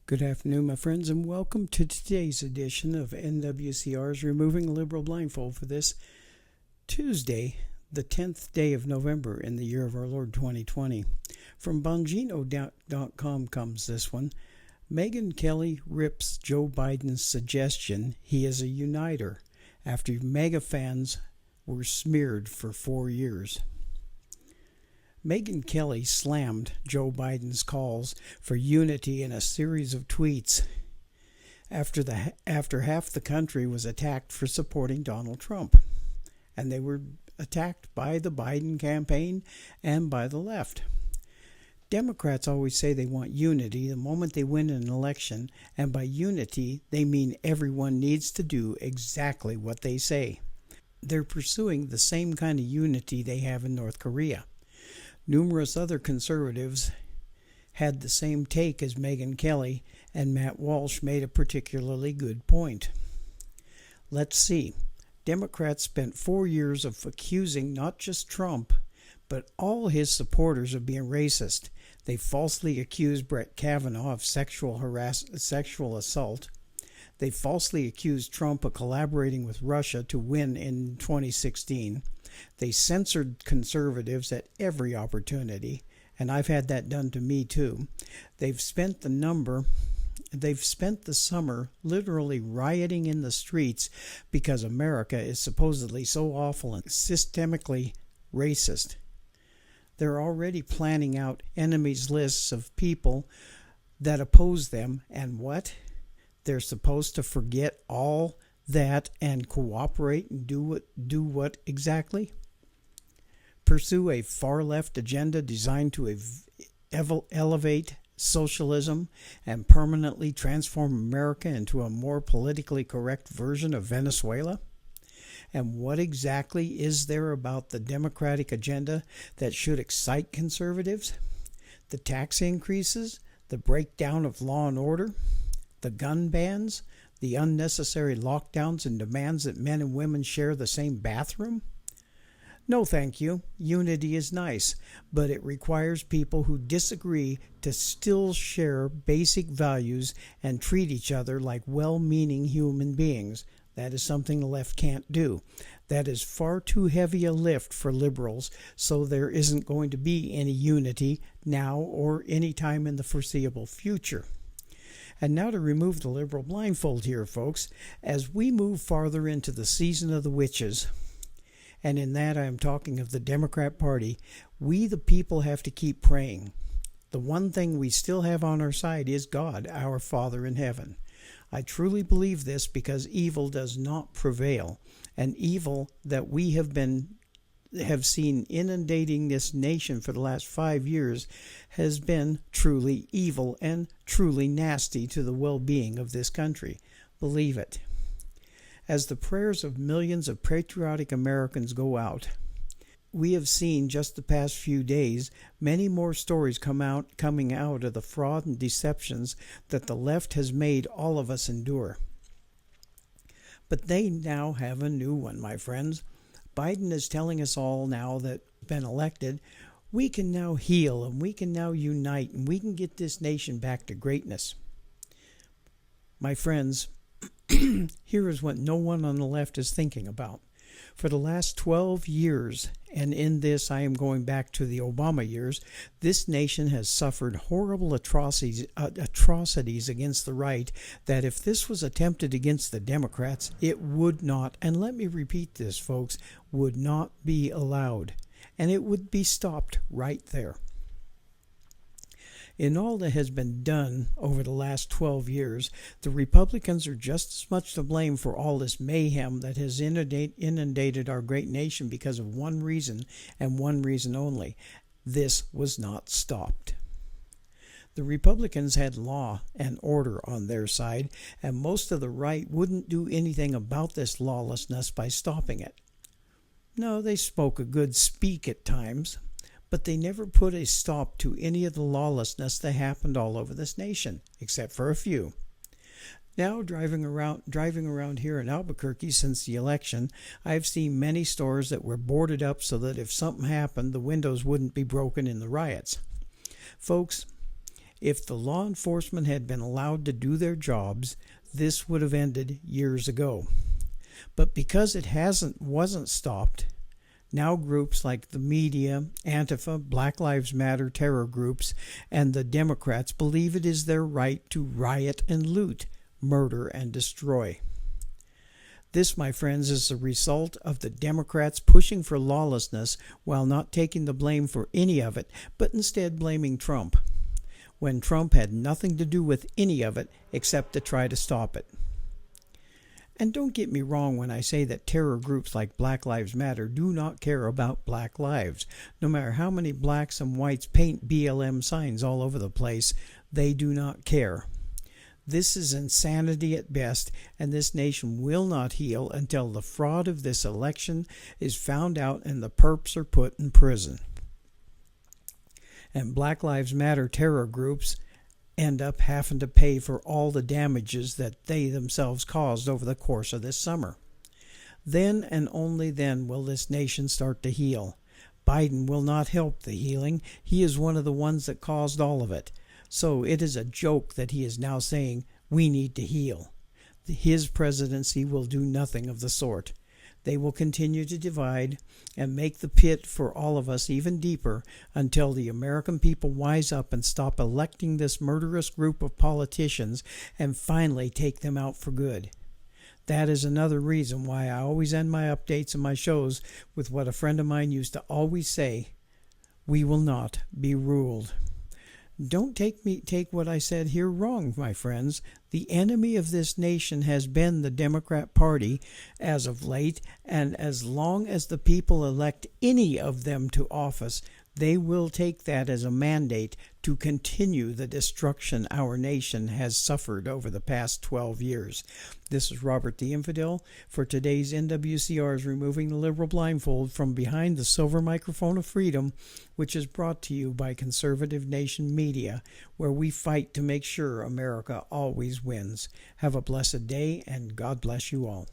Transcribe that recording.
Good afternoon, my friends, and welcome to today's edition of NWCR's Removing the Liberal Blindfold for this Tuesday, the 10th day of November in the year of our Lord 2020. From Bongino.com comes this one. Megyn Kelly rips Joe Biden's suggestion he is a uniter after MAGA fans were smeared for 4 years. Megyn Kelly slammed Joe Biden's calls for unity in a series of tweets after half the country was attacked for supporting Donald Trump. And they were attacked by the Biden campaign and by the left. Democrats always say they want unity the moment they win an election, and by unity they mean everyone needs to do exactly what they say. They're pursuing the same kind of unity they have in North Korea. Numerous other conservatives had the same take as Megyn Kelly, and Matt Walsh made a particularly good point. Let's see. Democrats spent 4 years of accusing not just Trump, but all his supporters of being racist. They falsely accused Brett Kavanaugh of sexual assault. They falsely accused Trump of collaborating with Russia to win in 2016. They censored conservatives at every opportunity, and I've had that done to me too. They've spent the summer literally rioting in the streets because America is supposedly so awful and systemically racist. They're already planning out enemies lists of people that oppose them, and what? They're supposed to forget all that and cooperate and do what exactly? Pursue a far-left agenda designed to elevate socialism and permanently transform America into a more politically correct version of Venezuela? And what exactly is there about the Democratic agenda that should excite conservatives? The tax increases, the breakdown of law and order, the gun bans, the unnecessary lockdowns and demands that men and women share the same bathroom? No, thank you. Unity is nice, but it requires people who disagree to still share basic values and treat each other like well-meaning human beings. That is something the left can't do. That is far too heavy a lift for liberals, so there isn't going to be any unity now or any time in the foreseeable future. And now to remove the liberal blindfold here, folks, as we move farther into the season of the witches, and in that I am talking of the Democrat Party, we the people have to keep praying. The one thing we still have on our side is God, our Father in heaven. I truly believe this because evil does not prevail, and evil that we have seen inundating this nation for the last 5 years has been truly evil and truly nasty to the well-being of this country. Believe it. As the prayers of millions of patriotic Americans go out, we have seen just the past few days many more stories coming out of the fraud and deceptions that the left has made all of us endure. But they now have a new one, my friends. Biden is telling us all now that been elected, we can now heal and we can now unite and we can get this nation back to greatness. My friends, here is what no one on the left is thinking about. For the last 12 years, and in this I am going back to the Obama years, this nation has suffered horrible atrocities against the right that if this was attempted against the Democrats, it would not, and let me repeat this, folks, would not be allowed. And it would be stopped right there. In all that has been done over the last 12 years, the Republicans are just as much to blame for all this mayhem that has inundated our great nation because of one reason and one reason only. This was not stopped. The Republicans had law and order on their side, and most of the right wouldn't do anything about this lawlessness by stopping it. No, they spoke a good speak at times, but they never put a stop to any of the lawlessness that happened all over this nation, except for a few. Now, driving around here in Albuquerque since the election, I've seen many stores that were boarded up so that if something happened, the windows wouldn't be broken in the riots. Folks, If the law enforcement had been allowed to do their jobs, this would have ended years ago. But because it wasn't stopped, now groups like the media, Antifa, Black Lives Matter terror groups, and the Democrats believe it is their right to riot and loot, murder and destroy. This, my friends, is the result of the Democrats pushing for lawlessness while not taking the blame for any of it, but instead blaming Trump, when Trump had nothing to do with any of it except to try to stop it. And don't get me wrong when I say that terror groups like Black Lives Matter do not care about black lives. No matter how many blacks and whites paint BLM signs all over the place, they do not care. This is insanity at best, and this nation will not heal until the fraud of this election is found out and the perps are put in prison. And Black Lives Matter terror groups end up having to pay for all the damages that they themselves caused over the course of this summer. Then and only then will this nation start to heal. Biden will not help the healing. He is one of the ones that caused all of it. So it is a joke that he is now saying we need to heal. His presidency will do nothing of the sort. They will continue to divide and make the pit for all of us even deeper until the American people wise up and stop electing this murderous group of politicians and finally take them out for good. That is another reason why I always end my updates and my shows with what a friend of mine used to always say: we will not be ruled. Don't take what I said here wrong, my friends. The enemy of this nation has been the Democrat Party as of late, and as long as the people elect any of them to office, they will take that as a mandate to continue the destruction our nation has suffered over the past 12 years. This is Robert the Infidel for today's NWCR's Removing the Liberal Blindfold from behind the silver microphone of freedom, which is brought to you by Conservative Nation Media, where we fight to make sure America always wins. Have a blessed day, and God bless you all.